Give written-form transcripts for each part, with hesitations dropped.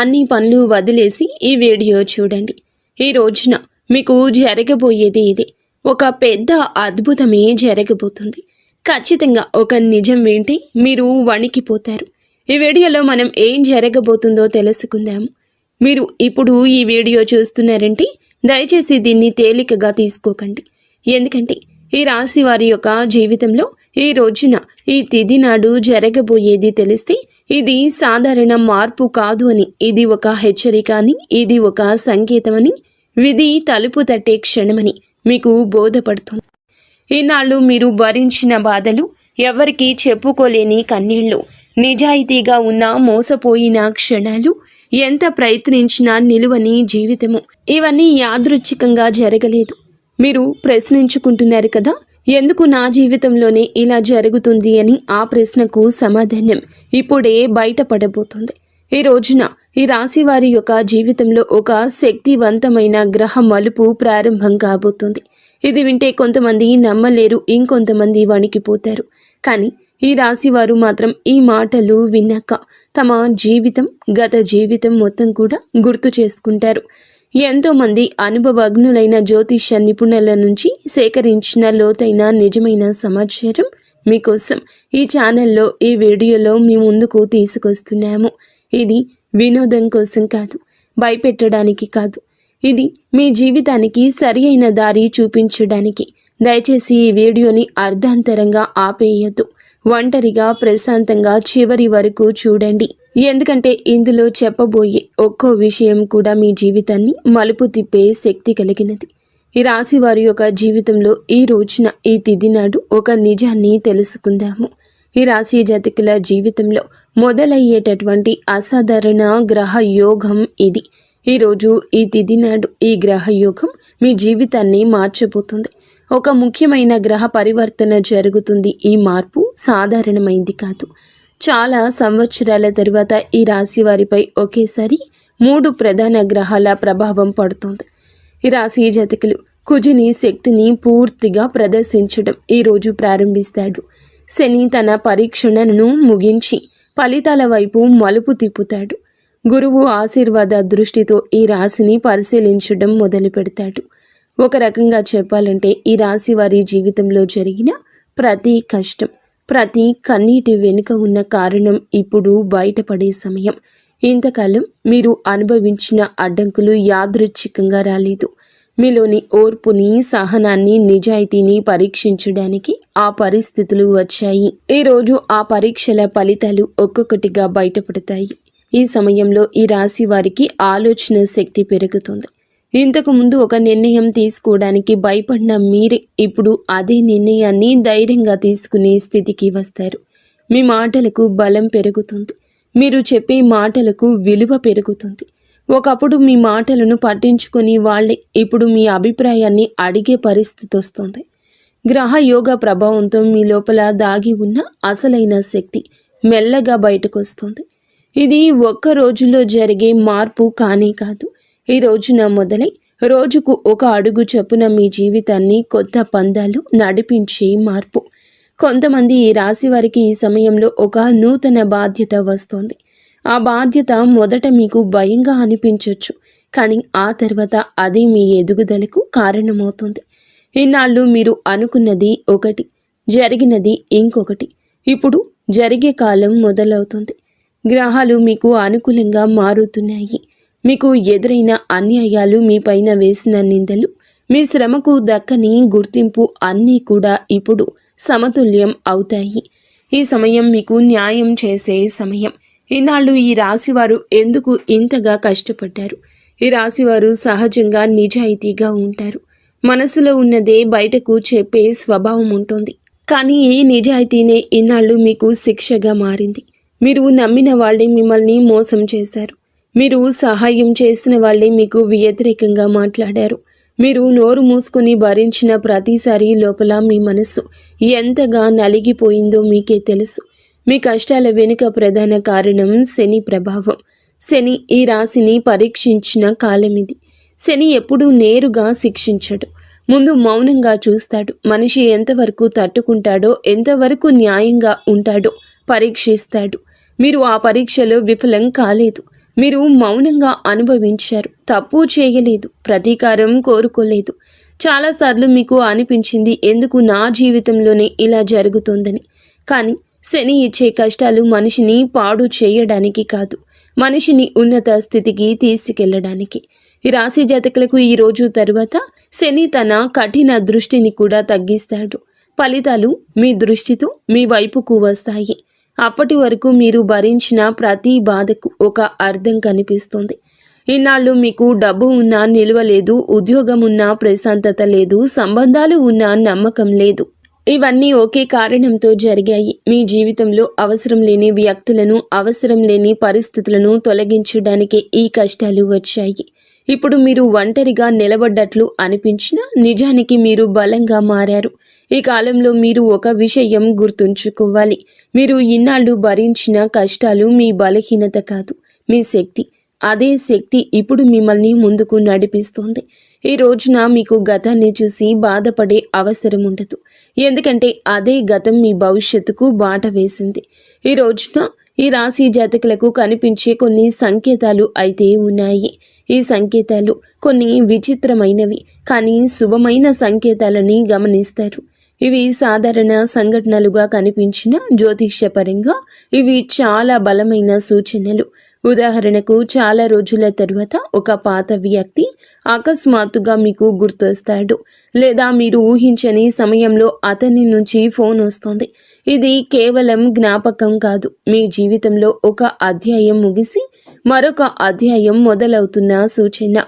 అన్ని పనులు వదిలేసి ఈ వీడియో చూడండి. ఈ రోజున మీకు జరగబోయేది ఇదే. ఒక పెద్ద అద్భుతమే జరగబోతుంది. ఖచ్చితంగా ఒక నిజం వింటే మీరు వణికిపోతారు. ఈ వీడియోలో మనం ఏం జరగబోతుందో తెలుసుకుందాము. మీరు ఇప్పుడు ఈ వీడియో చూస్తున్నారంటే దయచేసి దీన్ని తేలికగా తీసుకోకండి. ఎందుకంటే ఈ రాశి వారి యొక్క జీవితంలో ఈ రోజున ఈ తిథి నాడు జరగబోయేది తెలిస్తే ఇది సాధారణ మార్పు కాదు అని, ఇది ఒక హెచ్చరిక అని, ఇది ఒక సంకేతమని, విధి తలుపు తట్టే క్షణమని మీకు బోధపడుతుంది. ఈనాళ్ళు మీరు భరించిన బాధలు, ఎవరికీ చెప్పుకోలేని కన్నీళ్లు, నిజాయితీగా ఉన్న మోసపోయిన క్షణాలు, ఎంత ప్రయత్నించినా నిలువని జీవితము, ఇవన్నీ యాదృచ్ఛికంగా జరగలేదు. మీరు ప్రశ్నించుకుంటున్నారు కదా, ఎందుకు నా జీవితంలోనే ఇలా జరుగుతుంది అని. ఆ ప్రశ్నకు సమాధానం ఇప్పుడే బయటపడబోతుంది. ఈ రోజున ఈ రాశి వారి యొక్క జీవితంలో ఒక శక్తివంతమైన గ్రహ మలుపు ప్రారంభం కాబోతుంది. ఇది వింటే కొంతమంది నమ్మలేరు, ఇంకొంతమంది వణికిపోతారు. కానీ ఈ రాశి వారు మాత్రం ఈ మాటలు విన్నాక తమ జీవితం, గత జీవితం మొత్తం కూడా గుర్తు చేసుకుంటారు. ఎంతోమంది అనుభవజ్ఞులైన జ్యోతిష్య నిపుణుల నుంచి సేకరించిన లోతైన నిజమైన సమాచారం మీకోసం ఈ ఛానల్లో, ఈ వీడియోలో మీ ముందుకు తీసుకొస్తున్నాము. ఇది వినోదం కోసం కాదు, భయపెట్టడానికి కాదు, ఇది మీ జీవితానికి సరి అయిన దారి చూపించడానికి. దయచేసి ఈ వీడియోని అర్ధాంతరంగా ఆపేయొద్దు. ఒంటరిగా ప్రశాంతంగా చివరి వరకు చూడండి. ఎందుకంటే ఇందులో చెప్పబోయే ఒక్కో విషయం కూడా మీ జీవితాన్ని మలుపు తిప్పే శక్తి కలిగినది. ఈ రాశి వారి యొక్క జీవితంలో ఈ రోజున ఈ తిథి నాడు ఒక నిజాన్ని తెలుసుకుందాము. ఈ రాశి జాతకుల జీవితంలో మొదలయ్యేటటువంటి అసాధారణ గ్రహ యోగం ఇది. ఈరోజు ఈ తిథి నాడు ఈ గ్రహ యోగం మీ జీవితాన్ని మార్చబోతుంది. ఒక ముఖ్యమైన గ్రహ పరివర్తన జరుగుతుంది. ఈ మార్పు సాధారణమైంది కాదు. చాలా సంవత్సరాల తరువాత ఈ రాశి వారిపై ఒకేసారి 3 ప్రధాన గ్రహాల ప్రభావం పడుతుంది. ఈ రాశి జాతకులు కుజుని శక్తిని పూర్తిగా ప్రదర్శించడం ఈరోజు ప్రారంభిస్తాడు. శని తన పరీక్షణను ముగించి ఫలితాల వైపు మలుపు తిప్పుతాడు. గురువు ఆశీర్వాద దృష్టితో ఈ రాశిని పరిశీలించడం మొదలు పెడతాడు. ఒక రకంగా చెప్పాలంటే ఈ రాశి వారి జీవితంలో జరిగిన ప్రతి కష్టం, ప్రతి కన్నీటి వెనుక ఉన్న కారణం ఇప్పుడు బయటపడే సమయం. ఇంతకాలం మీరు అనుభవించిన అడ్డంకులు యాదృచ్ఛికంగా రాలేదు. మీలోని ఓర్పుని, సహనాన్ని, నిజాయితీని పరీక్షించడానికి ఆ పరిస్థితులు వచ్చాయి. ఈరోజు ఆ పరీక్షల ఫలితాలు ఒక్కొక్కటిగా బయటపడతాయి. ఈ సమయంలో ఈ రాశి వారికి ఆలోచన శక్తి పెరుగుతుంది. ఇంతకు ముందు ఒక నిర్ణయం తీసుకోవడానికి భయపడిన మీరే ఇప్పుడు అదే నిర్ణయాన్ని ధైర్యంగా తీసుకునే స్థితికి వస్తారు. మీ మాటలకు బలం పెరుగుతుంది. మీరు చెప్పే మాటలకు విలువ పెరుగుతుంది. ఒకప్పుడు మీ మాటలను పట్టించుకొని వాళ్ళే ఇప్పుడు మీ అభిప్రాయాన్ని అడిగే పరిస్థితి వస్తుంది. గ్రహ యోగ ప్రభావంతో మీ లోపల దాగి ఉన్న అసలైన శక్తి మెల్లగా బయటకు వస్తుంది. ఇది ఒక్క రోజులో జరిగే మార్పు కానే కాదు. ఈ రోజున మొదలై రోజుకు ఒక అడుగు చొప్పున మీ జీవితాన్ని కొత్త పందాలు నడిపించే మార్పు. కొంతమంది ఈ రాశి వారికి ఈ సమయంలో ఒక నూతన బాధ్యత వస్తోంది. ఆ బాధ్యత మొదట మీకు భయంగా అనిపించవచ్చు, కానీ ఆ తర్వాత అది మీ ఎదుగుదలకు కారణమవుతుంది. ఇన్నాళ్ళు మీరు అనుకున్నది ఒకటి, జరిగినది ఇంకొకటి. ఇప్పుడు జరిగే కాలం మొదలవుతుంది. గ్రహాలు మీకు అనుకూలంగా మారుతున్నాయి. మీకు ఎదురైన అన్యాయాలు, మీ పైన వేసిన నిందలు, మీ శ్రమకు దక్కని గుర్తింపు అన్నీ కూడా ఇప్పుడు సమతుల్యం అవుతాయి. ఈ సమయం మీకు న్యాయం చేసే సమయం. ఈనాళ్ళు ఈ రాశివారు ఎందుకు ఇంతగా కష్టపడ్డారు? ఈ రాశివారు సహజంగా నిజాయితీగా ఉంటారు. మనసులో ఉన్నదే బయటకు చెప్పే స్వభావం ఉంటుంది. కానీ ఈ నిజాయితీనే ఇన్నాళ్ళు మీకు శిక్షగా మారింది. మీరు నమ్మిన వాళ్ళే మిమ్మల్ని మోసం చేశారు. మీరు సహాయం చేసిన వాళ్ళే మీకు వ్యతిరేకంగా మాట్లాడారు. మీరు నోరు మూసుకొని భరించిన ప్రతిసారి లోపల మీ మనస్సు ఎంతగా నలిగిపోయిందో మీకే తెలుసు. మీ కష్టాల వెనుక ప్రధాన కారణం శని ప్రభావం. శని ఈ రాశిని పరీక్షించిన కాలం ఇది. శని ఎప్పుడూ నేరుగా శిక్షించడు. ముందు మౌనంగా చూస్తాడు. మనిషి ఎంతవరకు తట్టుకుంటాడో, ఎంతవరకు న్యాయంగా ఉంటాడో పరీక్షిస్తాడు. మీరు ఆ పరీక్షలో విఫలం కాలేదు. మీరు మౌనంగా అనుభవించారు. తప్పు చేయలేదు, ప్రతీకారం కోరుకోలేదు. చాలాసార్లు మీకు అనిపించింది, ఎందుకు నా జీవితంలోనే ఇలా జరుగుతోందని. కానీ శని ఇచ్చే కష్టాలు మనిషిని పాడు చేయడానికి కాదు, మనిషిని ఉన్నత స్థితికి తీసుకెళ్లడానికి. ఈ రాశి జాతకులకు ఈ రోజు తరువాత శని తన కఠిన దృష్టిని కూడా తగ్గిస్తాడు. ఫలితాలు మీ దృష్టితో మీ వైపుకు వస్తాయి. అప్పటి వరకు మీరు భరించిన ప్రతి బాధకు ఒక అర్థం కనిపిస్తుంది. ఇన్నాళ్ళు మీకు డబ్బు ఉన్నా నిలువ లేదు, ఉద్యోగం ఉన్నా ప్రశాంతత లేదు, సంబంధాలు ఉన్నా నమ్మకం లేదు. ఇవన్నీ ఒకే కారణంతో జరిగాయి. మీ జీవితంలో అవసరం లేని వ్యక్తులను, అవసరం లేని పరిస్థితులను తొలగించడానికే ఈ కష్టాలు వచ్చాయి. ఇప్పుడు మీరు ఒంటరిగా నిలబడ్డట్లు అనిపించినా నిజానికి మీరు బలంగా మారారు. ఈ కాలంలో మీరు ఒక విషయం గుర్తుంచుకోవాలి. మీరు ఇన్నాళ్ళు భరించిన కష్టాలు మీ బలహీనత కాదు, మీ శక్తి. అదే శక్తి ఇప్పుడు మిమ్మల్ని ముందుకు నడిపిస్తోంది. ఈ రోజున మీకు గతాన్ని చూసి బాధపడే అవసరం ఉండదు. ఎందుకంటే అదే గతం మీ భవిష్యత్తుకు బాట వేసింది. ఈ రోజున ఈ రాశి జాతకులకు కనిపించే కొన్ని సంకేతాలు అయితే ఉన్నాయి. ఈ సంకేతాలు కొన్ని విచిత్రమైనవి, కానీ శుభమైన సంకేతాలని గమనిస్తారు. ఇవి సాధారణ సంఘటనలుగా కనిపించిన జ్యోతిష్యపరంగా ఇవి చాలా బలమైన సూచనలు. ఉదాహరణకు, చాలా రోజుల తరువాత ఒక పాత వ్యక్తి అకస్మాత్తుగా మీకు గుర్తొస్తాడు, లేదా మీరు ఊహించని సమయంలో అతని నుంచి ఫోన్ వస్తుంది. ఇది కేవలం జ్ఞాపకం కాదు, మీ జీవితంలో ఒక అధ్యాయం ముగిసి మరొక అధ్యాయం మొదలవుతున్న సూచన.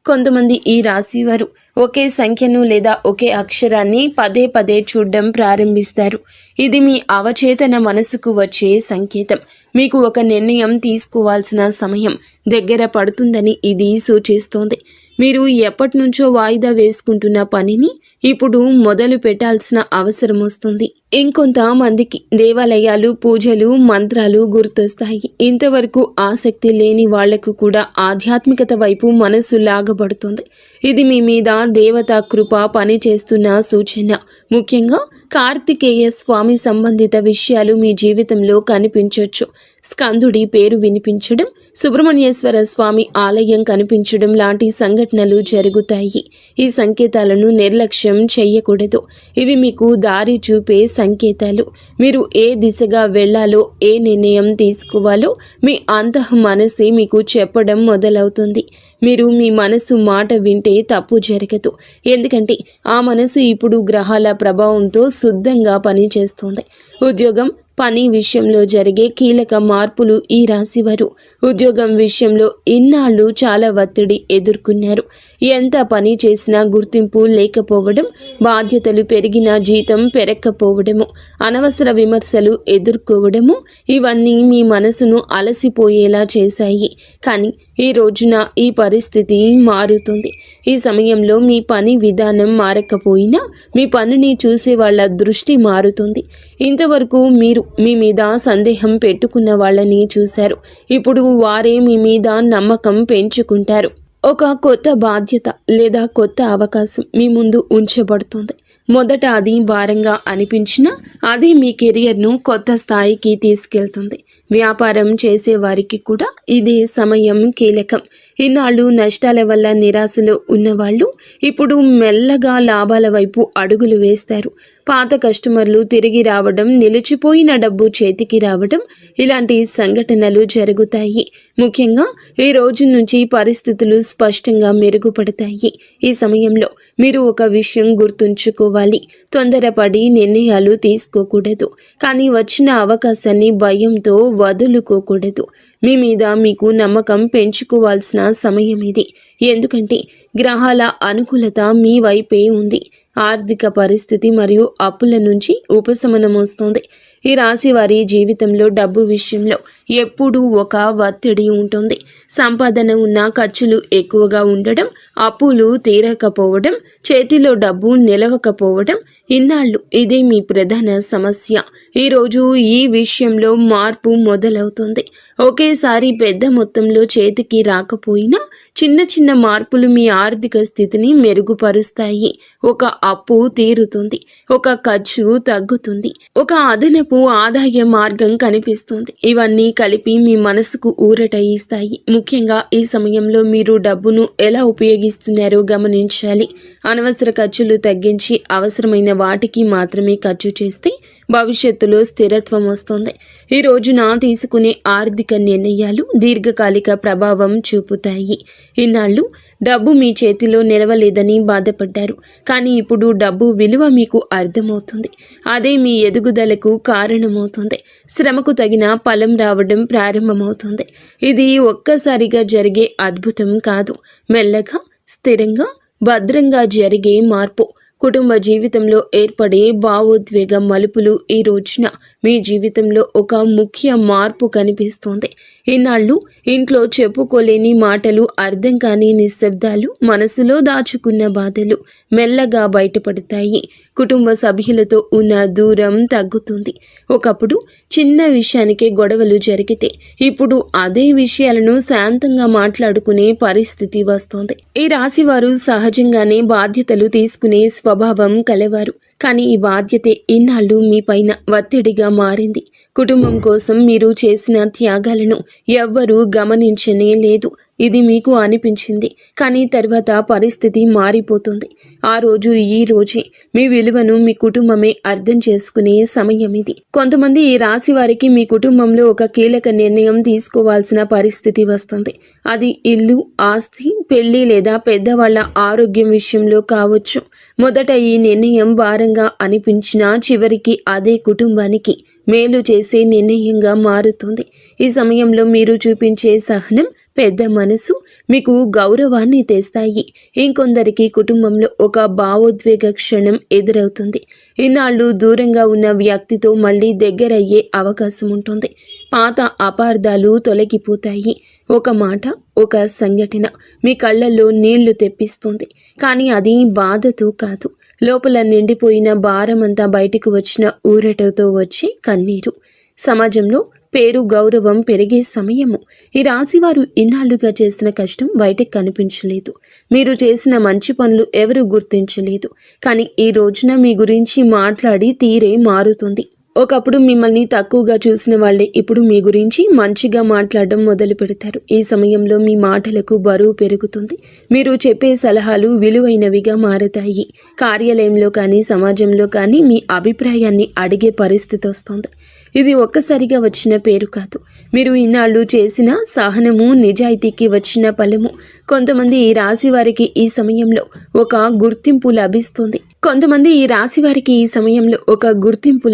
కొంతమంది ఈ రాశి వారు ఒకే సంఖ్యను లేదా ఒకే అక్షరాన్ని పదే పదే చూడడం ప్రారంభిస్తారు. ఇది మీ అవచేతన మనసుకు వచ్చే సంకేతం. మీకు ఒక నిర్ణయం తీసుకోవాల్సిన సమయం దగ్గర పడుతుందని ఇది సూచిస్తోంది. మీరు ఎప్పటి నుంచో వాయిదా వేసుకుంటున్న పనిని ఇప్పుడు మొదలు పెట్టాల్సిన అవసరం వస్తుంది. ఇంకొంతమందికి దేవాలయాలు, పూజలు, మంత్రాలు గుర్తొస్తాయి. ఇంతవరకు ఆసక్తి లేని వాళ్లకు కూడా ఆధ్యాత్మికత వైపు మనసు లాగబడుతుంది. ఇది మీ మీద దేవతా కృప పనిచేస్తున్న సూచన. ముఖ్యంగా కార్తికేయ స్వామి సంబంధిత విషయాలు మీ జీవితంలో కనిపించవచ్చు. స్కందుడి పేరు వినిపించడం, సుబ్రహ్మణ్యేశ్వర స్వామి ఆలయం కనిపించడం లాంటి సంఘటనలు జరుగుతాయి. ఈ సంకేతాలను నిర్లక్ష్యం చేయకూడదు. ఇవి మీకు దారి చూపే సంకేతాలు. మీరు ఏ దిశగా వెళ్లాలో, ఏ నిర్ణయం తీసుకోవాలో మీ అంతః మనసే మీకు చెప్పడం మొదలవుతుంది. మీరు మీ మనసు మాట వింటే తప్పు జరగదు. ఎందుకంటే ఆ మనసు ఇప్పుడు గ్రహాల ప్రభావంతో శుద్ధంగా పనిచేస్తోంది. ఉద్యోగం, పని విషయంలో జరిగే కీలక మార్పులు. ఈ రాశివారు ఉద్యోగం విషయంలో ఇన్నాళ్ళు చాలా ఒత్తిడి ఎదుర్కొన్నారు. ఎంత పని చేసినా గుర్తింపు లేకపోవడం, బాధ్యతలు పెరిగినా జీతం పెరగకపోవడము, అనవసర విమర్శలు ఎదుర్కోవడము, ఇవన్నీ మీ మనసును అలసిపోయేలా చేశాయి. కానీ ఈ రోజున ఈ పరిస్థితి మారుతుంది. ఈ సమయంలో మీ పని విధానం మారకపోయినా మీ పనిని చూసే వాళ్ళ దృష్టి మారుతుంది. ఇంతవరకు మీరు మీ మీద సందేహం పెట్టుకున్న వాళ్ళని చూశారు. ఇప్పుడు వారే మీ మీద నమ్మకం పెంచుకుంటారు. ఒక కొత్త బాధ్యత లేదా కొత్త అవకాశం మీ ముందు ఉంచబడుతుంది. మొదట అది భారంగా అనిపించినా అది మీ కెరియర్ను కొత్త స్థాయికి తీసుకెళ్తుంది. వ్యాపారం చేసేవారికి కూడా ఇదే సమయం కీలకం. ఇన్నాళ్ళు నష్టాల వల్ల నిరాశలో ఉన్నవాళ్ళు ఇప్పుడు మెల్లగా లాభాల వైపు అడుగులు వేస్తారు. పాత కస్టమర్లు తిరిగి రావడం, నిలిచిపోయిన డబ్బు చేతికి రావడం, ఇలాంటి సంఘటనలు జరుగుతాయి. ముఖ్యంగా ఈ రోజు నుంచి పరిస్థితులు స్పష్టంగా మెరుగుపడతాయి. ఈ సమయంలో మీరు ఒక విషయం గుర్తుంచుకోవాలి. తొందరపడి నిర్ణయాలు తీసుకోకూడదు. కానీ వచ్చిన అవకాశాన్ని భయంతో వదులుకోకూడదు. మీ మీద మీకు నమ్మకం పెంచుకోవాల్సిన సమయం ఇది. ఎందుకంటే గ్రహాల అనుకూలత మీ వైపే ఉంది. ఆర్థిక పరిస్థితి మరియు అప్పుల నుంచి ఉపశమనం వస్తుంది. ఈ రాశి వారి జీవితంలో డబ్బు విషయంలో ఎప్పుడూ ఒక ఒత్తిడి ఉంటుంది. సంపాదన ఉన్న ఖర్చులు ఎక్కువగా ఉండడం, అప్పులు తీరకపోవడం, చేతిలో డబ్బు నిలవకపోవడం, ఇన్నాళ్ళు ఇదే మీ ప్రధాన సమస్య. ఈరోజు ఈ విషయంలో మార్పు మొదలవుతుంది. ఒకేసారి పెద్ద మొత్తంలో చేతికి రాకపోయినా చిన్న చిన్న మార్పులు మీ ఆర్థిక స్థితిని మెరుగుపరుస్తాయి. ఒక అప్పు తీరుతుంది, ఒక ఖర్చు తగ్గుతుంది, ఒక అదనపు ఆదాయ మార్గం కనిపిస్తుంది. ఇవన్నీ కలిపి మీ మనసుకు ఊరట ఇస్తాయి. ముఖ్యంగా ఈ సమయంలో మీరు డబ్బును ఎలా ఉపయోగిస్తున్నారో గమనించాలి. అనవసర ఖర్చులు తగ్గించి అవసరమైన వాటికి మాత్రమే ఖర్చు చేస్తే భవిష్యత్తులో స్థిరత్వం వస్తుంది. ఈ రోజున తీసుకునే ఆర్థిక నిర్ణయాలు దీర్ఘకాలిక ప్రభావం చూపుతాయి. ఇన్నాళ్ళు డబ్బు మీ చేతిలో నిలవలేదని బాధపడ్డారు, కానీ ఇప్పుడు డబ్బు విలువ మీకు అర్థమవుతుంది. అదే మీ ఎదుగుదలకు కారణమవుతుంది. శ్రమకు తగిన ఫలం రావడం ప్రారంభమవుతుంది. ఇది ఒక్కసారిగా జరిగే అద్భుతం కాదు, మెల్లగా స్థిరంగా భద్రంగా జరిగే మార్పు. కుటుంబ జీవితంలో ఏర్పడే భావోద్వేగ మలుపులు ఈ రోజున మీ జీవితంలో ఒక ముఖ్య మార్పు కనిపిస్తోంది. ఇన్నాళ్ళు ఇంట్లో చెప్పుకోలేని మాటలు, అర్థం కాని నిశ్శబ్దాలు, మనసులో దాచుకున్న బాధలు మెల్లగా బయటపడతాయి. కుటుంబ సభ్యులతో ఉన్న దూరం తగ్గుతుంది. ఒకప్పుడు చిన్న విషయానికే గొడవలు జరిగితే ఇప్పుడు అదే విషయాలను శాంతంగా మాట్లాడుకునే పరిస్థితి వస్తోంది. ఈ రాశివారు సహజంగానే బాధ్యతలు తీసుకునే స్వభావం కలవారు, కానీ ఈ బాధ్యతే ఇన్నాళ్ళు మీ పైన ఒత్తిడిగా మారింది. కుటుంబం కోసం మీరు చేసిన త్యాగాలను ఎవ్వరూ గమనించనే లేదు. ఇది మీకు అనిపించింది, కానీ తర్వాత పరిస్థితి మారిపోతుంది. ఆ రోజు ఈ రోజే మీ విలువను మీ కుటుంబమే అర్థం చేసుకునే సమయం ఇది. కొంతమంది ఈ రాశి వారికి మీ కుటుంబంలో ఒక కీలక నిర్ణయం తీసుకోవాల్సిన పరిస్థితి వస్తుంది. అది ఇల్లు, ఆస్తి, పెళ్లి లేదా పెద్దవాళ్ల ఆరోగ్యం విషయంలో కావచ్చు. మొదట ఈ నిర్ణయం భారంగా అనిపించినా చివరికి అదే కుటుంబానికి మేలు చేసే నిర్ణయంగా మారుతుంది. ఈ సమయంలో మీరు చూపించే సహనం, పెద్ద మనసు మీకు గౌరవాన్ని తెస్తాయి. ఇంకొందరికి కుటుంబంలో ఒక భావోద్వేగ క్షణం ఎదురవుతుంది. ఇన్నాళ్ళు దూరంగా ఉన్న వ్యక్తితో మళ్ళీ దగ్గరయ్యే అవకాశం ఉంటుంది. పాత అపార్థాలు తొలగిపోతాయి. ఒక మాట, ఒక సంఘటన మీ కళ్ళల్లో నీళ్లు తెప్పిస్తుంది, కానీ అది బాధతో కాదు, లోపల నిండిపోయిన భారమంతా బయటకు వచ్చిన ఊరటతో వచ్చే కన్నీరు. సమాజంలో పేరు, గౌరవం పెరిగే సమయము. ఈ రాశివారు ఇన్నాళ్లుగా చేసిన కష్టం బయటకు కనిపించలేదు. మీరు చేసిన మంచి పనులు ఎవరు గుర్తించలేదు, కానీ ఈ రోజున మీ గురించి మాట్లాడి తీరే మారుతుంది. ఒకప్పుడు మిమ్మల్ని తక్కువగా చూసిన వాళ్ళే ఇప్పుడు మీ గురించి మంచిగా మాట్లాడడం మొదలు పెడతారు. ఈ సమయంలో మీ మాటలకు బరువు పెరుగుతుంది. మీరు చెప్పే సలహాలు విలువైనవిగా మారతాయి. కార్యాలయంలో కానీ సమాజంలో కానీ మీ అభిప్రాయాన్ని అడిగే పరిస్థితి వస్తుంది. ఇది ఒక్కసారిగా వచ్చిన పేరు కాదు, మీరు ఇన్నాళ్ళు చేసిన సహనము, నిజాయితీకి వచ్చిన ఫలము. కొంతమంది ఈ రాశి వారికి ఈ సమయంలో ఒక గుర్తింపు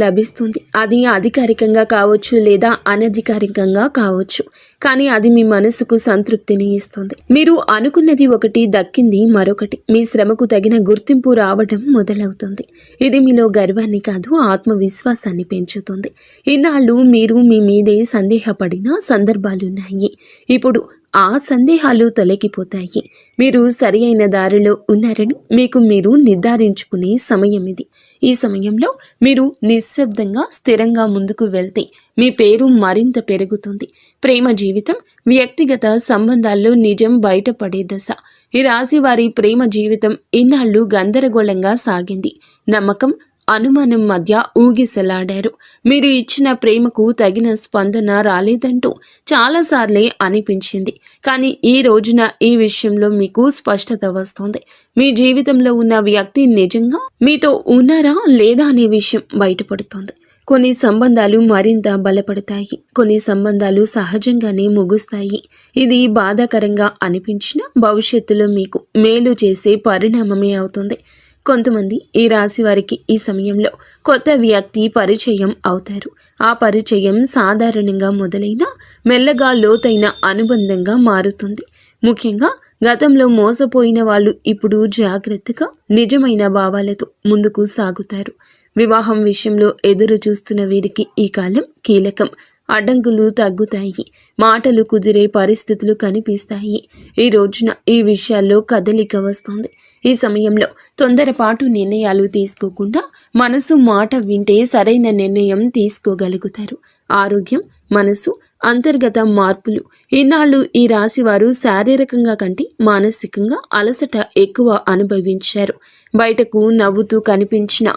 లభిస్తుంది. అది అధికారికంగా కావచ్చు లేదా అనధికారికంగా కావచ్చు, కానీ అది మీ మనసుకు సంతృప్తిని ఇస్తుంది. మీరు అనుకున్నది ఒకటి, దక్కింది మరొకటి. మీ శ్రమకు తగిన గుర్తింపు రావడం మొదలవుతుంది. ఇది మీలో గర్వాన్ని కాదు, ఆత్మవిశ్వాసాన్ని పెంచుతుంది. ఇన్నాళ్ళు మీరు మీ మీదే సందేహపడిన సందర్భాలున్నాయి. ఇప్పుడు ఆ సందేహాలు తొలగిపోతాయి. మీరు సరి అయిన దారిలో ఉన్నారని మీకు మీరు నిర్ధారించుకునే సమయం ఇది. ఈ సమయంలో మీరు నిశ్శబ్దంగా స్థిరంగా ముందుకు వెళ్తే మీ పేరు మరింత పెరుగుతుంది. ప్రేమ జీవితం, వ్యక్తిగత సంబంధాల్లో నిజం బయటపడే దశ. ఈ రాశి వారి ప్రేమ జీవితం ఇన్నాళ్ళు గందరగోళంగా సాగింది. నమ్మకం, అనుమానం మధ్య ఊగిసలాడారు. మీరు ఇచ్చిన ప్రేమకు తగిన స్పందన రాలేదంటూ చాలాసార్లే అనిపించింది, కానీ ఈ రోజున ఈ విషయంలో మీకు స్పష్టత వస్తోంది. మీ జీవితంలో ఉన్న వ్యక్తి నిజంగా మీతో ఉన్నారా లేదా అనే విషయం బయటపడుతోంది. కొన్ని సంబంధాలు మరింత బలపడతాయి, కొన్ని సంబంధాలు సహజంగానే ముగుస్తాయి. ఇది బాధాకరంగా అనిపించినా భవిష్యత్తులో మీకు మేలు చేసే పరిణామమే అవుతుంది. కొంతమంది ఈ రాశి వారికి ఈ సమయంలో కొత్త వ్యక్తి పరిచయం అవుతారు. ఆ పరిచయం సాధారణంగా మొదలైన మెల్లగా లోతైన అనుబంధంగా మారుతుంది. ముఖ్యంగా గతంలో మోసపోయిన వాళ్ళు ఇప్పుడు జాగ్రత్తగా నిజమైన భావాలతో ముందుకు సాగుతారు. వివాహం విషయంలో ఎదురు చూస్తున్న వీరికి ఈ కాలం కీలకం. అడ్డంకులు తగ్గుతాయి, మాటలు కుదిరే పరిస్థితులు కనిపిస్తాయి. ఈ రోజున ఈ విషయాల్లో కదలిక వస్తుంది. ఈ సమయంలో తొందరపాటు నిర్ణయాలు తీసుకోకుండా మనసు మాట వింటే సరైన నిర్ణయం తీసుకోగలుగుతారు. ఆరోగ్యం, మనసు, అంతర్గత మార్పులు. ఇన్నాళ్ళు ఈ రాశి వారు శారీరకంగా కంటే మానసికంగా అలసట ఎక్కువ అనుభవించారు. బయటకు నవ్వుతూ కనిపించిన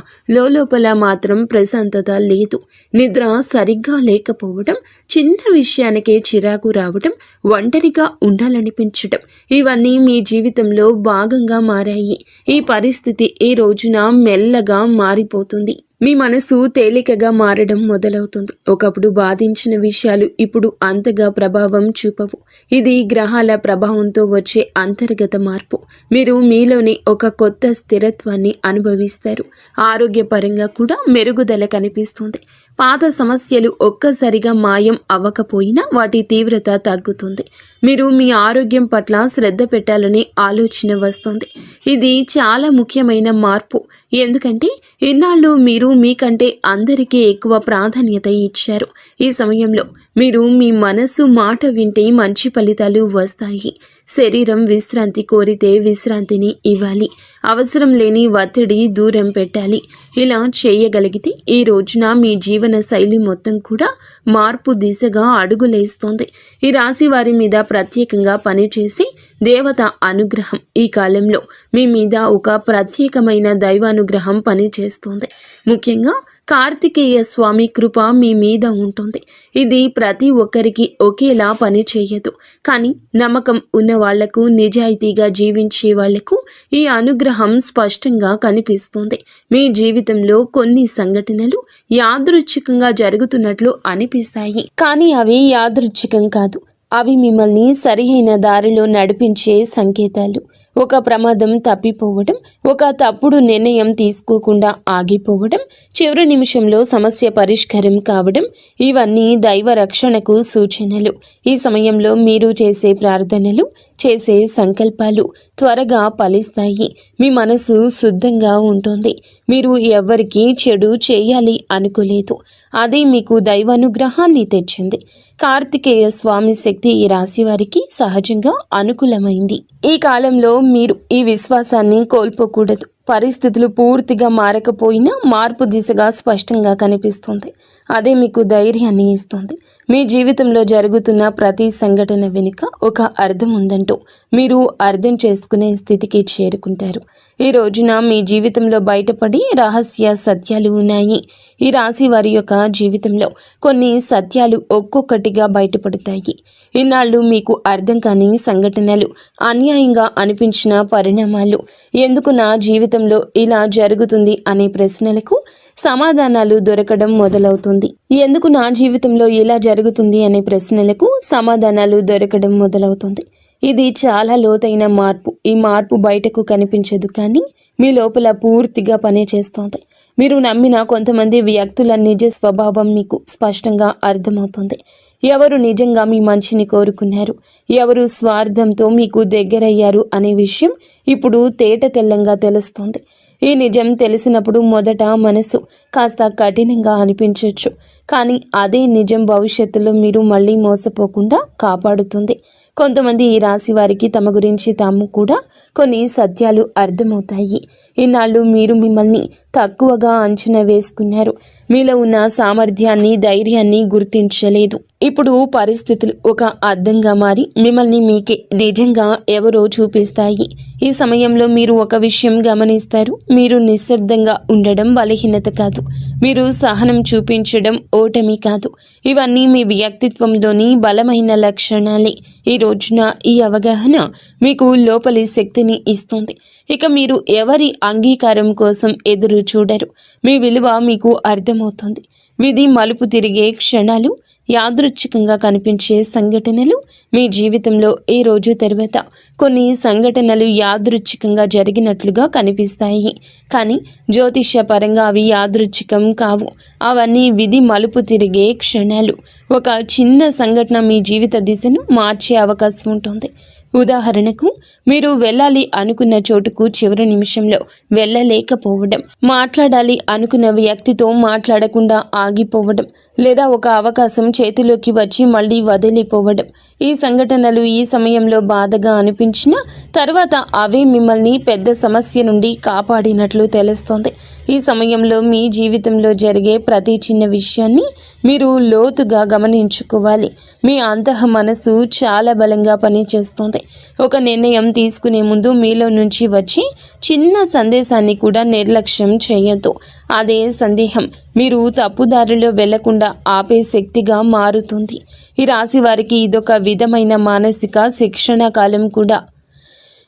లోపల మాత్రం ప్రశాంతత లేదు. నిద్ర సరిగ్గా లేకపోవడం, చిన్న విషయానికే చిరాకు రావడం, ఒంటరిగా ఉండాలనిపించడం ఇవన్నీ మీ జీవితంలో భాగంగా మారాయి. ఈ పరిస్థితి ఈ రోజున మెల్లగా మారిపోతుంది. మీ మనసు తేలికగా మారడం మొదలవుతుంది. ఒకప్పుడు బాధించిన విషయాలు ఇప్పుడు అంతగా ప్రభావం చూపవు. ఇది గ్రహాల ప్రభావంతో వచ్చే అంతర్గత మార్పు. మీరు మీలోని ఒక కొత్త స్థిరత్వాన్ని అనుభవిస్తారు. ఆరోగ్యపరంగా కూడా మెరుగుదల కనిపిస్తుంది. పాత సమస్యలు ఒక్కసారిగా మాయం అవ్వకపోయినా వాటి తీవ్రత తగ్గుతుంది. మీరు మీ ఆరోగ్యం పట్ల శ్రద్ధ పెట్టాలనే ఆలోచన వస్తుంది. ఇది చాలా ముఖ్యమైన మార్పు. ఎందుకంటే ఇన్నాళ్ళు మీరు మీకంటే అందరికీ ఎక్కువ ప్రాధాన్యత ఇచ్చారు. ఈ సమయంలో మీరు మీ మనసు మాట వింటే మంచి ఫలితాలు వస్తాయి. శరీరం విశ్రాంతి కోరితే విశ్రాంతిని ఇవ్వాలి. అవసరం లేని ఒత్తిడి దూరం పెట్టాలి. ఇలా చేయగలిగితే ఈ రోజున మీ జీవన శైలి మొత్తం కూడా మార్పు దిశగా అడుగులేస్తోంది. ఈ రాశి వారి మీద ప్రత్యేకంగా పనిచేసి దేవత అనుగ్రహం ఈ కాలంలో మీ మీద ఒక ప్రత్యేకమైన దైవానుగ్రహం పనిచేస్తోంది. ముఖ్యంగా కార్తికేయ స్వామి కృప మీ మీద ఉంటుంది. ఇది ప్రతి ఒక్కరికి ఒకేలా పని చేయదు. కానీ నమ్మకం ఉన్న వాళ్లకు, నిజాయితీగా జీవించే వాళ్లకు ఈ అనుగ్రహం స్పష్టంగా కనిపిస్తుంది. మీ జీవితంలో కొన్ని సంఘటనలు యాదృచ్ఛికంగా జరుగుతున్నట్లు అనిపిస్తాయి. కానీ అవి యాదృచ్ఛికం కాదు. అవి మిమ్మల్ని సరియైన దారిలో నడిపించే సంకేతాలు. ఒక ప్రమాదం తప్పిపోవడం, ఒక తప్పుడు నిర్ణయం తీసుకోకుండా ఆగిపోవడం, చివరి నిమిషంలో సమస్య పరిష్కారం కావడం ఇవన్నీ దైవ రక్షణకు సూచనలు. ఈ సమయంలో మీరు చేసే ప్రార్థనలు, చేసే సంకల్పాలు త్వరగా ఫలిస్తాయి. మీ మనసు శుద్ధంగా ఉంటుంది. మీరు ఎవ్వరికీ చెడు చేయాలి అనుకోలేదు. అదే మీకు దైవానుగ్రహాన్ని తెచ్చింది. కార్తికేయ స్వామి శక్తి ఈ రాశి వారికి సహజంగా అనుకూలమైంది. ఈ కాలంలో మీరు ఈ విశ్వాసాన్ని కోల్పోకూడదు. పరిస్థితులు పూర్తిగా మారకపోయినా మార్పు దిశగా స్పష్టంగా కనిపిస్తుంది. అదే మీకు ధైర్యాన్ని ఇస్తుంది. మీ జీవితంలో జరుగుతున్న ప్రతి సంఘటన వెనుక ఒక అర్థం ఉందంటూ మీరు అర్థం చేసుకునే స్థితికి చేరుకుంటారు. ఈ రోజున మీ జీవితంలో బయటపడి రహస్య సత్యాలు ఉన్నాయి. ఈ రాశి వారి యొక్క జీవితంలో కొన్ని సత్యాలు ఒక్కొక్కటిగా బయటపడతాయి. ఇన్నాళ్ళు మీకు అర్థం కాని సంఘటనలు, అన్యాయంగా అనిపించిన పరిణామాలు, ఎందుకు నా జీవితంలో ఇలా జరుగుతుంది అనే ప్రశ్నలకు సమాధానాలు దొరకడం మొదలవుతుంది. ఎందుకు నా జీవితంలో ఇలా జరుగుతుంది అనే ప్రశ్నలకు సమాధానాలు దొరకడం మొదలవుతుంది. ఇది చాలా లోతైన మార్పు. ఈ మార్పు బయటకు కనిపించదు, కానీ మీ లోపల పూర్తిగా పనిచేస్తోంది. మీరు నమ్మిన కొంతమంది వ్యక్తుల నిజ స్వభావం మీకు స్పష్టంగా అర్థమవుతుంది. ఎవరు నిజంగా మీ మంచిని కోరుకున్నారు, ఎవరు స్వార్థంతో మీకు దగ్గరయ్యారు అనే విషయం ఇప్పుడు తేట తెల్లంగా తెలుస్తోంది. ఈ నిజం తెలిసినప్పుడు మొదట మనసు కాస్త కఠినంగా అనిపించవచ్చు, కానీ అదే నిజం భవిష్యత్తులో మీరు మళ్ళీ మోసపోకుండా కాపాడుతుంది. కొంతమంది ఈ రాశి వారికి తమ గురించి తాము కూడా కొన్ని సత్యాలు అర్థమవుతాయి. ఇన్నాళ్ళు మీరు మిమ్మల్ని తక్కువగా అంచనా వేసుకున్నారు. మీలో ఉన్న సామర్థ్యాన్ని, ధైర్యాన్ని గుర్తించలేదు. ఇప్పుడు పరిస్థితులు ఒక అద్దంగా మారి మిమ్మల్ని మీకే నిజంగా ఎవరో చూపిస్తాయి. ఈ సమయంలో మీరు ఒక విషయం గమనిస్తారు. మీరు నిశ్శబ్దంగా ఉండడం బలహీనత కాదు. మీరు సహనం చూపించడం ఓటమి కాదు. ఇవన్నీ మీ వ్యక్తిత్వంలోని బలమైన లక్షణాలే. ఈ రోజున ఈ అవగాహన మీకు లోపలి శక్తిని ఇస్తుంది. ఇక మీరు ఎవరి అంగీకారం కోసం ఎదురు చూడరు. మీ విలువ మీకు అర్థమవుతుంది. విధి మలుపు తిరిగే క్షణాలు, యాదృచ్ఛికంగా కనిపించే సంఘటనలు మీ జీవితంలో ఈ రోజు తర్వాత కొన్ని సంఘటనలు యాదృచ్ఛికంగా జరిగినట్లుగా కనిపిస్తాయి. కానీ జ్యోతిష్య పరంగా అవి యాదృచ్ఛికం కావు. అవన్నీ విధి మలుపు తిరిగే క్షణాలు. ఒక చిన్న సంఘటన మీ జీవిత దిశను మార్చే అవకాశం ఉంటుంది. ఉదాహరణకు, మీరు వెళ్ళాలి అనుకున్న చోటుకు చివరి నిమిషంలో వెళ్ళలేకపోవడం, మాట్లాడాలి అనుకున్న వ్యక్తితో మాట్లాడకుండా ఆగిపోవడం, లేదా ఒక అవకాశం చేతిలోకి వచ్చి మళ్ళీ వదిలిపోవడం. ఈ సంఘటనలు ఈ సమయంలో బాధగా అనిపించినా తర్వాత అవే మిమ్మల్ని పెద్ద సమస్య నుండి కాపాడినట్లు తెలుస్తోంది. ఈ సమయంలో మీ జీవితంలో జరిగే ప్రతి చిన్న విషయాన్ని మీరు లోతుగా గమనించుకోవాలి. మీ అంతః మనసు చాలా బలంగా పనిచేస్తుంది. ఒక నిర్ణయం తీసుకునే ముందు మీలో నుంచి వచ్చి చిన్న సందేశాన్ని కూడా నిర్లక్ష్యం చేయొద్దు. అదే సందేహం మీరు తప్పుదారిలో వెళ్లకుండా ఆపే శక్తిగా మారుతుంది. ఈ రాశి వారికి ఇదొక విధమైన మానసిక శిక్షణ కాలం కూడా.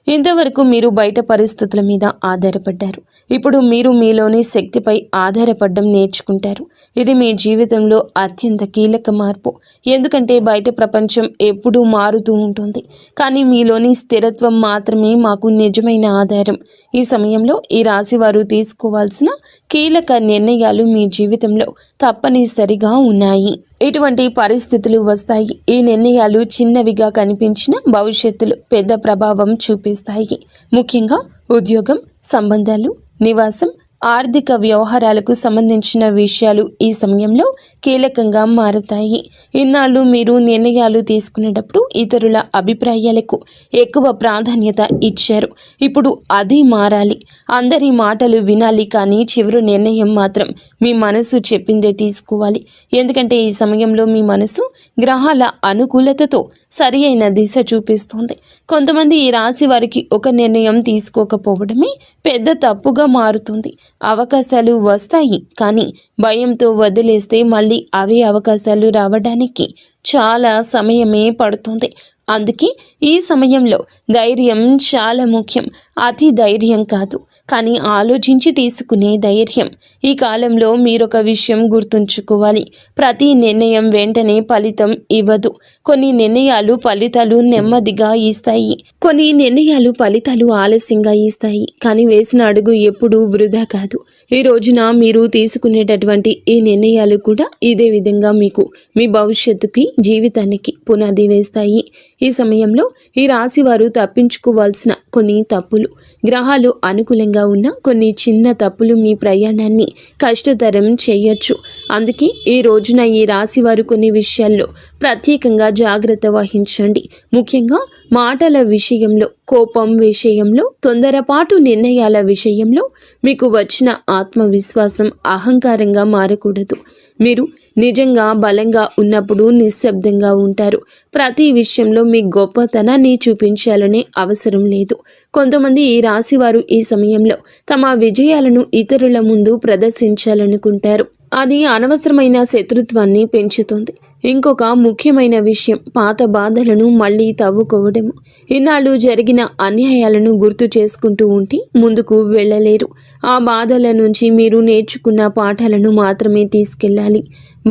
ఇంతవరకు మీరు బయట పరిస్థితుల మీద ఆధారపడ్డారు. ఇప్పుడు మీరు మీలోని శక్తిపై ఆధారపడడం నేర్చుకుంటారు. ఇది మీ జీవితంలో అత్యంత కీలక మార్పు. ఎందుకంటే బయట ప్రపంచం ఎప్పుడూ మారుతూ ఉంటుంది, కానీ మీలోని స్థిరత్వం మాత్రమే మాకు నిజమైన ఆధారం. ఈ సమయంలో ఈ రాశి వారు తీసుకోవాల్సిన కీలక నిర్ణయాలు మీ జీవితంలో తప్పనిసరిగా ఉన్నాయి. ఇటువంటి పరిస్థితులు వస్తాయి. ఈ నిర్ణయాలు చిన్నవిగా కనిపించిన భవిష్యత్తులో పెద్ద ప్రభావం చూపిస్తాయి. ముఖ్యంగా ఉద్యోగం, సంబంధాలు, నివాసం, ఆర్థిక వ్యవహారాలకు సంబంధించిన విషయాలు ఈ సమయంలో కీలకంగా మారతాయి. ఇన్నాళ్ళు మీరు నిర్ణయాలు తీసుకునేటప్పుడు ఇతరుల అభిప్రాయాలకు ఎక్కువ ప్రాధాన్యత ఇచ్చారు. ఇప్పుడు అది మారాలి. అందరి మాటలు వినాలి, కానీ చివరి నిర్ణయం మాత్రం మీ మనసు చెప్పిందే తీసుకోవాలి. ఎందుకంటే ఈ సమయంలో మీ మనసు గ్రహాల అనుకూలతతో సరి అయిన దిశ చూపిస్తోంది. కొంతమంది ఈ రాశి వారికి ఒక నిర్ణయం తీసుకోకపోవడమే పెద్ద తప్పుగా మారుతుంది. అవకాశాలు వస్తాయి, కానీ భయంతో వదిలేస్తే మళ్ళీ అవే అవకాశాలు రావడానికి చాలా సమయమే పడుతుంది. అందుకే ఈ సమయంలో ధైర్యం చాలా ముఖ్యం. అతి ధైర్యం కాదు, కానీ ఆలోచించి తీసుకునే ధైర్యం. ఈ కాలంలో మీరొక విషయం గుర్తుంచుకోవాలి. ప్రతి నిర్ణయం వెంటనే ఫలితం ఇవ్వదు. కొన్ని నిర్ణయాలు ఫలితాలు నెమ్మదిగా ఇస్తాయి, కొన్ని నిర్ణయాలు ఫలితాలు ఆలస్యంగా ఇస్తాయి. కానీ వేసిన అడుగు ఎప్పుడూ వృధా కాదు. ఈ రోజున మీరు తీసుకునేటటువంటి ఈ నిర్ణయాలు కూడా ఇదే విధంగా మీకు మీ భవిష్యత్తుకి, జీవితానికి పునాది వేస్తాయి. ఈ సమయంలో ఈ రాశి వారు తప్పించుకోవాల్సిన కొన్ని తప్పులు, గ్రహాలు అనుకూలంగా ఉన్న కొన్ని చిన్న తప్పులు మీ ప్రయాణాన్ని కష్టతరం చేయొచ్చు. అందుకే ఈ రోజున ఈ రాశి వారు కొన్ని విషయాల్లో ప్రత్యేకంగా జాగ్రత్త వహించండి. ముఖ్యంగా మాటల విషయంలో, కోపం విషయంలో, తొందరపాటు నిర్ణయాల విషయంలో మీకు వచ్చిన ఆత్మవిశ్వాసం అహంకారంగా మారకూడదు. మీరు నిజంగా బలంగా ఉన్నప్పుడు నిశ్శబ్దంగా ఉంటారు. ప్రతి విషయంలో మీ గొప్పతనాన్ని చూపించాలనే అవసరం లేదు. కొంతమంది ఈ రాశి వారు ఈ సమయంలో తమ విజయాలను ఇతరుల ముందు ప్రదర్శించాలనుకుంటారు. అది అనవసరమైన శత్రుత్వాన్ని పెంచుతుంది. ఇంకొక ముఖ్యమైన విషయం పాత బాధలను మళ్ళీ తవ్వుకోవడము. ఇన్నాళ్ళు జరిగిన అన్యాయాలను గుర్తు చేసుకుంటూ ఉంటే ముందుకు వెళ్ళలేరు. ఆ బాధల నుంచి మీరు నేర్చుకున్న పాఠాలను మాత్రమే తీసుకెళ్ళాలి,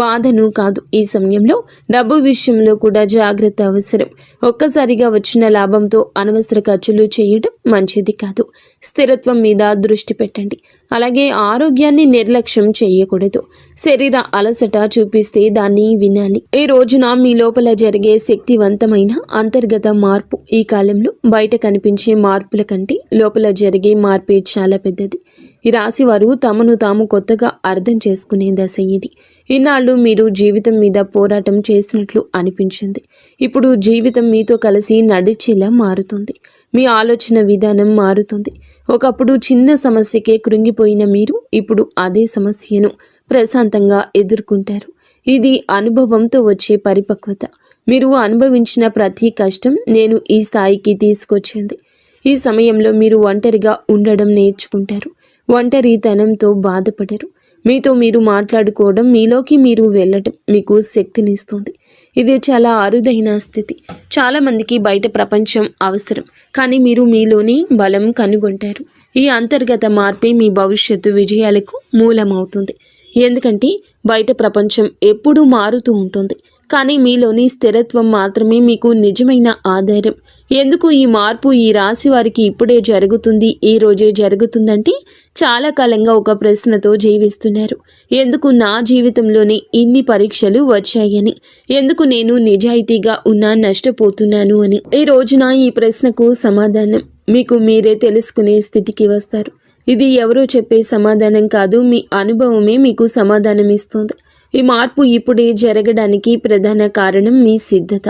బాధను కాదు. ఈ సమయంలో డబ్బు విషయంలో కూడా జాగ్రత్త అవసరం. ఒక్కసారిగా వచ్చిన లాభంతో అనవసర ఖర్చులు చేయడం మంచిది కాదు. స్థిరత్వం మీద దృష్టి పెట్టండి. అలాగే ఆరోగ్యాన్ని నిర్లక్ష్యం చేయకూడదు. శరీర అలసట చూపిస్తే దాన్ని వినాలి. ఈ రోజున మీ లోపల జరిగే శక్తివంతమైన అంతర్గత మార్పు ఈ కాలంలో బయట కనిపించే మార్పుల కంటే లోపల జరిగే మార్పే చాలా పెద్దది. ఈ రాశి వారు తమను తాము కొత్తగా అర్థం చేసుకునే దశ ఇది. ఇన్నాళ్ళు మీరు జీవితం మీద పోరాటం చేసినట్లు అనిపించింది. ఇప్పుడు జీవితం మీతో కలిసి నడిచేలా మారుతుంది. మీ ఆలోచన విధానం మారుతుంది. ఒకప్పుడు చిన్న సమస్యకే కృంగిపోయిన మీరు ఇప్పుడు అదే సమస్యను ప్రశాంతంగా ఎదుర్కొంటారు. ఇది అనుభవంతో వచ్చే పరిపక్వత. మీరు అనుభవించిన ప్రతి కష్టం నేను ఈ స్థాయికి తీసుకొచ్చింది. ఈ సమయంలో మీరు ఒంటరిగా ఉండడం నేర్చుకుంటారు. ఒంటరితనంతో బాధపడరు. మీతో మీరు మాట్లాడుకోవడం, మీలోకి మీరు వెళ్ళటం మీకు శక్తినిస్తుంది. ఇది చాలా అరుదైన స్థితి. చాలామందికి బయట ప్రపంచం అవసరం, కానీ మీరు మీలోని బలం కనుగొంటారు. ఈ అంతర్గత మార్పే మీ భవిష్యత్తు విజయాలకు మూలమవుతుంది. ఎందుకంటే బయట ప్రపంచం ఎప్పుడూ మారుతూ ఉంటుంది, కానీ మీలోని స్థిరత్వం మాత్రమే మీకు నిజమైన ఆధారం. ఎందుకు ఈ మార్పు ఈ రాశి వారికి ఇప్పుడే జరుగుతుంది, ఈ రోజే జరుగుతుందంటే చాలా కాలంగా ఒక ప్రశ్నతో జీవిస్తున్నారు. ఎందుకు నా జీవితంలోనే ఇన్ని పరీక్షలు వచ్చాయని, ఎందుకు నేను నిజాయితీగా ఉన్నా నష్టపోతున్నాను అని. ఈ రోజున ఈ ప్రశ్నకు సమాధానం మీకు మీరే తెలుసుకునే స్థితికి వస్తారు. ఇది ఎవరో చెప్పే సమాధానం కాదు, మీ అనుభవమే మీకు సమాధానం ఇస్తుంది. ఈ మార్పు ఇప్పుడే జరగడానికి ప్రధాన కారణం మీ సిద్ధత.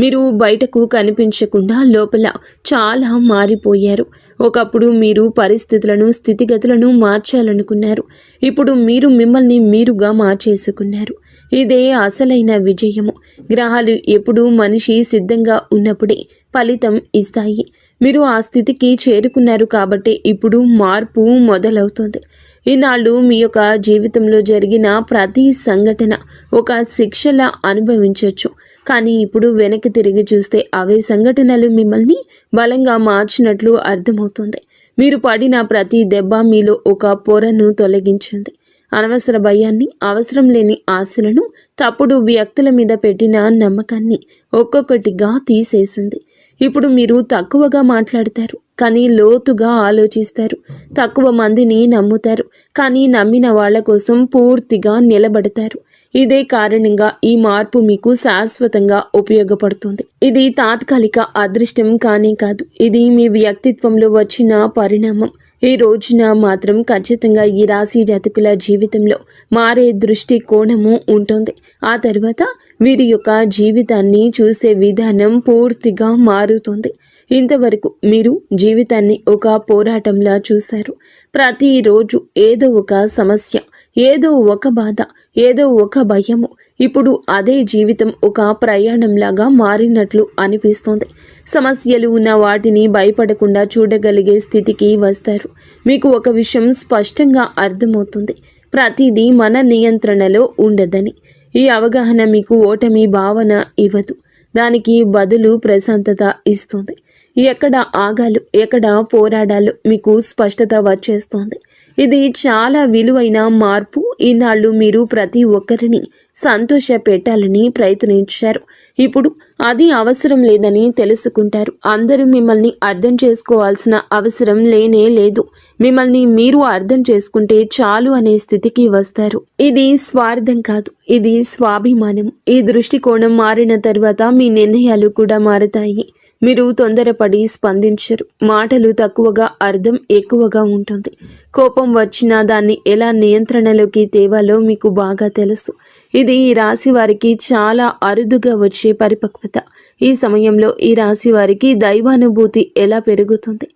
మీరు బయటకు కనిపించకుండా లోపల చాలా మారిపోయారు. ఒకప్పుడు మీరు పరిస్థితులను, స్థితిగతులను మార్చాలనుకున్నారు. ఇప్పుడు మీరు మిమ్మల్ని మీరుగా మార్చేసుకున్నారు. ఇదే అసలైన విజయము. గ్రహాలు ఎప్పుడూ మనిషి సిద్ధంగా ఉన్నప్పుడే ఫలితం ఇస్తాయి. మీరు ఆ స్థితికి చేరుకున్నారు కాబట్టి ఇప్పుడు మార్పు మొదలవుతుంది. ఈనాళ్ళు మీ యొక్క జీవితంలో జరిగిన ప్రతి సంఘటన ఒక శిక్షలా అనుభవించవచ్చు. కానీ ఇప్పుడు వెనక్కి తిరిగి చూస్తే అవే సంఘటనలు మిమ్మల్ని బలంగా మార్చినట్లు అర్థమవుతుంది. మీరు పడిన ప్రతి దెబ్బ మీలో ఒక పొరను తొలగించింది. అనవసర భయాన్ని, అవసరం లేని ఆశలను, తప్పుడు వ్యక్తుల మీద పెట్టిన నమ్మకాన్ని ఒక్కొక్కటిగా తీసేసింది. ఇప్పుడు మీరు తక్కువగా మాట్లాడతారు, కానీ లోతుగా ఆలోచిస్తారు. తక్కువ మందిని నమ్ముతారు, కానీ నమ్మిన వాళ్ళ కోసం పూర్తిగా నిలబడతారు. ఇదే కారణంగా ఈ మార్పు మీకు శాశ్వతంగా ఉపయోగపడుతుంది. ఇది తాత్కాలిక అదృష్టం కానే కాదు. ఇది మీ వ్యక్తిత్వంలో వచ్చిన పరిణామం. ఈ రోజున మాత్రం ఖచ్చితంగా ఈ రాశి జాతకుల జీవితంలో మారే దృష్టి కోణము ఉంటుంది. ఆ తర్వాత వీరి యొక్క జీవితాన్ని చూసే విధానం పూర్తిగా మారుతుంది. ఇంతవరకు మీరు జీవితాన్ని ఒక పోరాటంలా చూశారు. ప్రతిరోజు ఏదో ఒక సమస్య, ఏదో ఒక బాధ, ఏదో ఒక భయము. ఇప్పుడు అదే జీవితం ఒక ప్రయాణంలాగా మారినట్లు అనిపిస్తోంది. సమస్యలు ఉన్న వాటిని భయపడకుండా చూడగలిగే స్థితికి వస్తారు. మీకు ఒక విషయం స్పష్టంగా అర్థమవుతుంది. ప్రతిదీ మన నియంత్రణలో ఉండదని. ఈ అవగాహన మీకు ఓటమి భావన ఇవ్వదు. దానికి బదులు ప్రశాంతత ఇస్తుంది. ఎక్కడ ఆగాలో, ఎక్కడ పోరాడాలో మీకు స్పష్టత వచ్చేస్తోంది. ఇది చాలా విలువైన మార్పు. ఈనాళ్ళు మీరు ప్రతి ఒక్కరిని సంతోష పెట్టాలని ప్రయత్నించారు. ఇప్పుడు అది అవసరం లేదని తెలుసుకుంటారు. అందరూ మిమ్మల్ని అర్థం చేసుకోవాల్సిన అవసరం లేనే లేదు. మిమ్మల్ని మీరు అర్థం చేసుకుంటే చాలు అనే స్థితికి వస్తారు. ఇది స్వార్థం కాదు, ఇది స్వాభిమానం. ఈ దృష్టికోణం మారిన తర్వాత మీ నిర్ణయాలు కూడా మారుతాయి. మీరు తొందరపడి స్పందించరు. మాటలు తక్కువగా, అర్థం ఎక్కువగా ఉంటుంది. కోపం వచ్చినా దాన్ని ఎలా నియంత్రణలోకి తేవాలో మీకు బాగా తెలుసు. ఇది ఈ రాశి వారికి చాలా అరుదుగా వచ్చే పరిపక్వత. ఈ సమయంలో ఈ రాశి వారికి దైవానుభూతి ఎలా పెరుగుతుంది.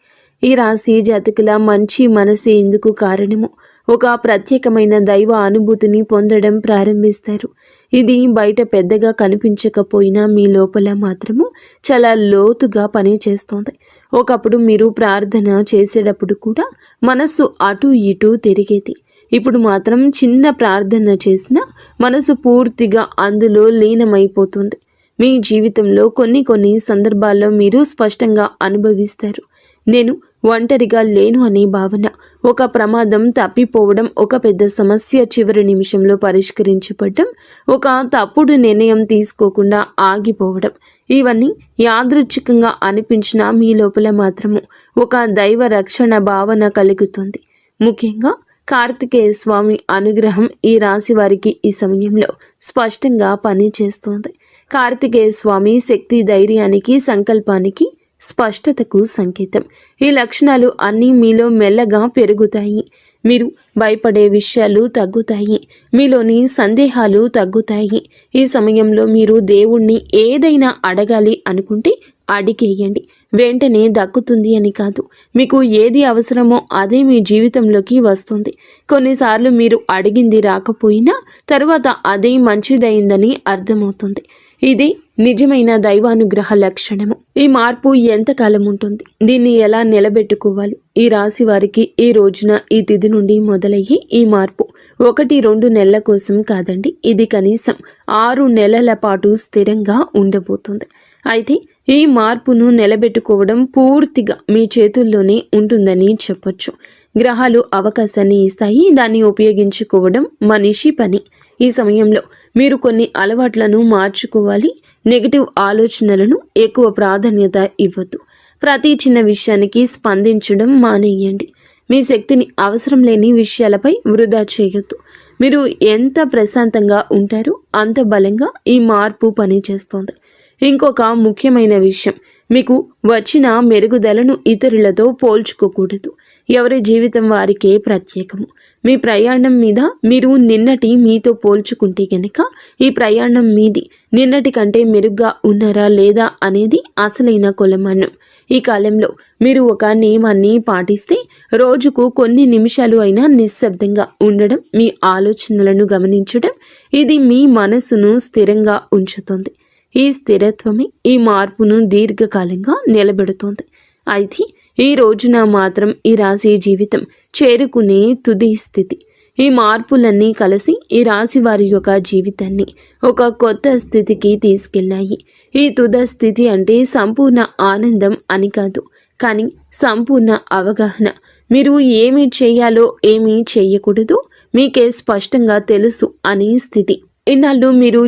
ఈ రాశి జాతకుల మంచి మనసే ఇందుకు కారణము. ఒక ప్రత్యేకమైన దైవ అనుభూతిని పొందడం ప్రారంభిస్తారు. ఇది బయట పెద్దగా కనిపించకపోయినా మీ లోపల మాత్రము చాలా లోతుగా పనిచేస్తోంది. ఒకప్పుడు మీరు ప్రార్థన చేసేటప్పుడు కూడా మనసు అటు ఇటు తిరిగేది. ఇప్పుడు మాత్రం చిన్న ప్రార్థన చేసినా మనసు పూర్తిగా అందులో లీనమైపోతుంది. మీ జీవితంలో కొన్ని సందర్భాల్లో మీరు స్పష్టంగా అనుభవిస్తారు. నేను ఒంటరిగా లేను అనే భావన, ఒక ప్రమాదం తప్పిపోవడం, ఒక పెద్ద సమస్య చివరి నిమిషంలో పరిష్కరించబడడం, ఒక తప్పుడు నిర్ణయం తీసుకోకుండా ఆగిపోవడం, ఇవన్నీ యాదృచ్ఛికంగా అనిపించినా మీ లోపల మాత్రము ఒక దైవ రక్షణ భావన కలుగుతుంది. ముఖ్యంగా కార్తికేయ స్వామి అనుగ్రహం ఈ రాశి వారికి ఈ సమయంలో స్పష్టంగా పనిచేస్తోంది. కార్తికేయ స్వామి శక్తి, ధైర్యానికి, సంకల్పానికి, స్పష్టతకు సంకేతం. ఈ లక్షణాలు అన్నీ మీలో మెల్లగా పెరుగుతాయి. మీరు భయపడే విషయాలు తగ్గుతాయి. మీలోని సందేహాలు తగ్గుతాయి. ఈ సమయంలో మీరు దేవుణ్ణి ఏదైనా అడగాలి అనుకుంటే అడిగేయండి. వెంటనే దక్కుతుంది అని కాదు. మీకు ఏది అవసరమో అదే మీ జీవితంలోకి వస్తుంది. కొన్నిసార్లు మీరు అడిగింది రాకపోయినా తరువాత అదే మంచిదైందని అర్థమవుతుంది. ఇది నిజమైన దైవానుగ్రహ లక్షణము. ఈ మార్పు ఎంతకాలం ఉంటుంది? దీన్ని ఎలా నిలబెట్టుకోవాలి? ఈ రాశి వారికి ఈ రోజున, ఈ తిథి నుండి మొదలయ్యే ఈ మార్పు 1-2 నెలల కోసం కాదండి. ఇది కనీసం 6 నెలల పాటు స్థిరంగా ఉండబోతుంది. అయితే ఈ మార్పును నిలబెట్టుకోవడం పూర్తిగా మీ చేతుల్లోనే ఉంటుందని చెప్పొచ్చు. గ్రహాలు అవకాశాన్ని ఇస్తాయి. దాన్ని ఉపయోగించుకోవడం మనిషి పని. ఈ సమయంలో మీరు కొన్ని అలవాట్లను మార్చుకోవాలి. నెగిటివ్ ఆలోచనలను ఎక్కువ ప్రాధాన్యత ఇవ్వద్దు. ప్రతి చిన్న విషయానికి స్పందించడం మానేయండి. మీ శక్తిని అవసరం లేని విషయాలపై వృధా చేయొద్దు. మీరు ఎంత ప్రశాంతంగా ఉంటారో అంత బలంగా ఈ మార్పు పనిచేస్తోంది. ఇంకొక ముఖ్యమైన విషయం, మీకు వచ్చిన మెరుగుదలను ఇతరులతో పోల్చుకోకూడదు. ఎవరి జీవితం వారికే ప్రత్యేకము. మీ ప్రయాణం మీద మీరు నిన్నటి మీతో పోల్చుకుంటే గనక ఈ ప్రయాణం మీది నిన్నటి కంటే మెరుగ్గా ఉన్నారా లేదా అనేది అసలైన కొలమానం. ఈ కాలంలో మీరు ఒక నియమాన్ని పాటిస్తే రోజుకు కొన్ని నిమిషాలు అయినా నిశ్శబ్దంగా ఉండడం, మీ ఆలోచనలను గమనించడం, ఇది మీ మనసును స్థిరంగా ఉంచుతుంది. ఈ స్థిరత్వమే ఈ మార్పును దీర్ఘకాలంగా నిలబెడుతోంది. అయితే ఈ రోజున మాత్రం ఈ రాశి జీవితం చేరుకునే తుది స్థితి. ఈ మార్పులన్నీ కలిసి ఈ రాశి వారి యొక్క జీవితాన్ని ఒక కొత్త స్థితికి తీసుకెళ్లాయి. ఈ తుద స్థితి అంటే సంపూర్ణ ఆనందం అని కాదు, కానీ సంపూర్ణ అవగాహన. మీరు ఏమి చేయాలో ఏమీ చేయకూడదు మీకే స్పష్టంగా తెలుసు అనే స్థితి. ఇన్నాళ్ళు మీరు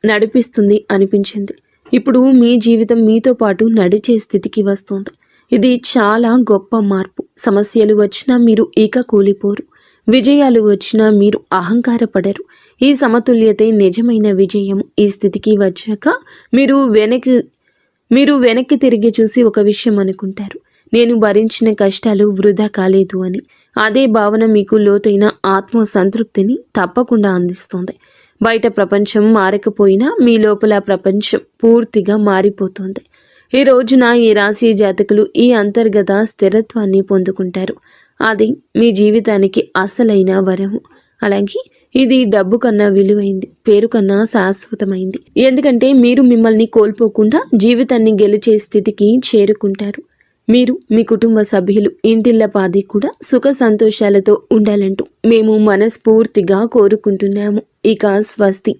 నడిపిస్తుంది అనిపించింది. ఇప్పుడు మీ జీవితం మీతో పాటు నడిచే స్థితికి వస్తుంది. ఇది చాలా గొప్ప మార్పు. సమస్యలు వచ్చినా మీరు ఇక కూలిపోరు, విజయాలు వచ్చినా మీరు అహంకారపడరు. ఈ సమతుల్యతే నిజమైన విజయం. ఈ స్థితికి వచ్చాక మీరు వెనక్కి తిరిగి చూసి ఒక విషయం అనుకుంటారు, నేను భరించిన కష్టాలు వృధా కాలేదు అని. అదే భావన మీకు లోతైన ఆత్మ సంతృప్తిని తప్పకుండా అందిస్తుంది. బయట ప్రపంచం మారకపోయినా మీ లోపల ప్రపంచం పూర్తిగా మారిపోతుంది. ఈ రోజున ఈ రాశి జాతకులు ఈ అంతర్గత స్థిరత్వాన్ని పొందుకుంటారు. అది మీ జీవితానికి అసలైన వరము. అలాగే ఇది డబ్బు కన్నా విలువైంది, పేరు కన్నా శాశ్వతమైంది. ఎందుకంటే మీరు మిమ్మల్ని కోల్పోకుండా జీవితాన్ని గెలిచే స్థితికి చేరుకుంటారు. మీరు, మీ కుటుంబ సభ్యులు, ఇంటిల్లపాది కూడా సుఖ సంతోషాలతో ఉండాలంటూ మేము మనస్ఫూర్తిగా కోరుకుంటున్నాము. ఇక స్వస్తి.